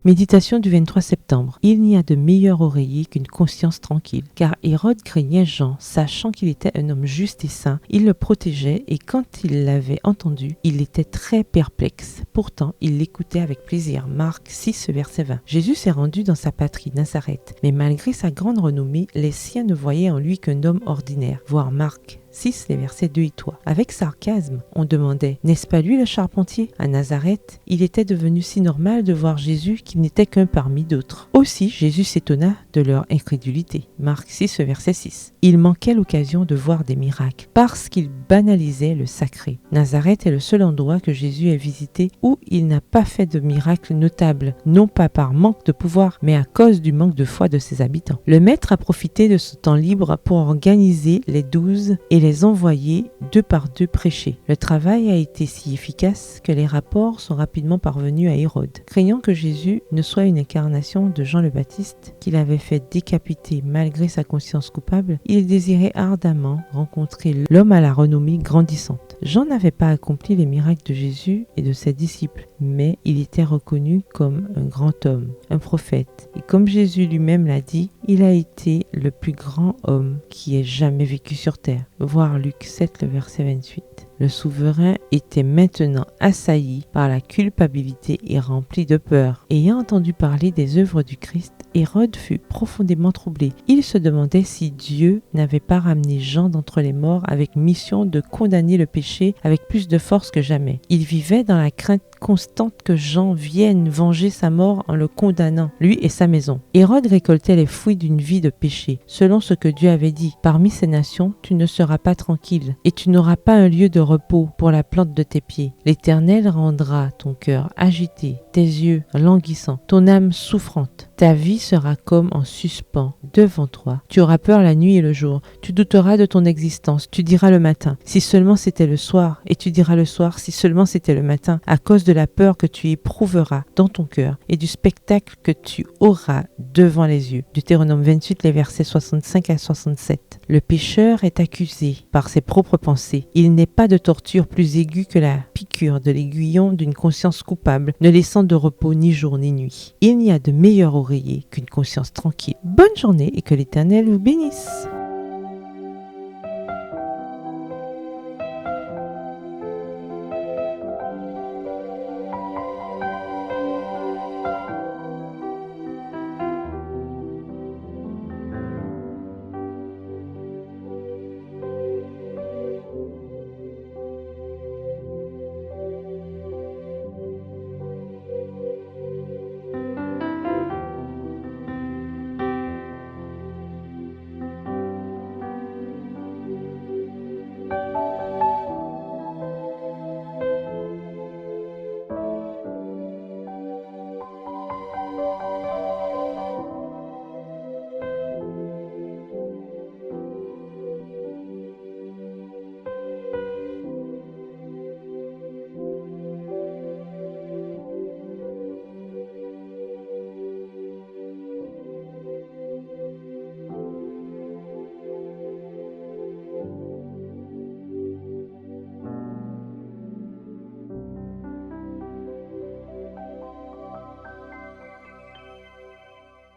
Méditation du 23 septembre. Il n'y a de meilleur oreiller qu'une conscience tranquille, car Hérode craignait Jean, sachant qu'il était un homme juste et saint. Il le protégeait et quand il l'avait entendu, il était très perplexe. Pourtant, il l'écoutait avec plaisir. Marc 6, verset 20. Jésus s'est rendu dans sa patrie, Nazareth, mais malgré sa grande renommée, les siens ne voyaient en lui qu'un homme ordinaire. Voir Marc 6, les versets 2 et 3. Avec sarcasme, on demandait, n'est-ce pas lui le charpentier? À Nazareth, il était devenu si normal de voir Jésus qu'il n'était qu'un parmi d'autres. Aussi, Jésus s'étonna de leur incrédulité. Marc 6, verset 6. Il manquait l'occasion de voir des miracles, parce qu'il banalisait le sacré. Nazareth est le seul endroit que Jésus ait visité où il n'a pas fait de miracles notables, non pas par manque de pouvoir, mais à cause du manque de foi de ses habitants. Le maître a profité de ce temps libre pour organiser les 12 et les envoyer deux par deux prêcher. Le travail a été si efficace que les rapports sont rapidement parvenus à Hérode. Craignant que Jésus ne soit une incarnation de Jean le Baptiste, qu'il avait fait décapiter malgré sa conscience coupable, il désirait ardemment rencontrer l'homme à la renommée grandissante. Jean n'avait pas accompli les miracles de Jésus et de ses disciples, mais il était reconnu comme un grand homme, un prophète. Et comme Jésus lui-même l'a dit, il a été le plus grand homme qui ait jamais vécu sur terre. Voir Luc 7, le verset 28. Le souverain était maintenant assailli par la culpabilité et rempli de peur. Ayant entendu parler des œuvres du Christ, Hérode fut profondément troublé. Il se demandait si Dieu n'avait pas ramené Jean d'entre les morts avec mission de condamner le péché avec plus de force que jamais. Il vivait dans la crainte constante que Jean vienne venger sa mort en le condamnant, lui et sa maison. Hérode récoltait les fruits d'une vie de péché, selon ce que Dieu avait dit. Parmi ces nations, tu ne seras pas tranquille, et tu n'auras pas un lieu de repos pour la plante de tes pieds. L'Éternel rendra ton cœur agité, tes yeux languissants, ton âme souffrante. Ta vie sera comme en suspens devant toi. Tu auras peur la nuit et le jour. Tu douteras de ton existence. Tu diras le matin, si seulement c'était le soir. Et tu diras le soir, si seulement c'était le matin, à cause de la peur que tu éprouveras dans ton cœur et du spectacle que tu auras devant les yeux. Deutéronome 28, les versets 65 à 67. Le pécheur est accusé par ses propres pensées. Il n'est pas de torture plus aiguë que la piqûre de l'aiguillon d'une conscience coupable, ne laissant de repos ni jour ni nuit. Il n'y a de meilleur oreiller qu'une conscience tranquille. Bonne journée et que l'Éternel vous bénisse.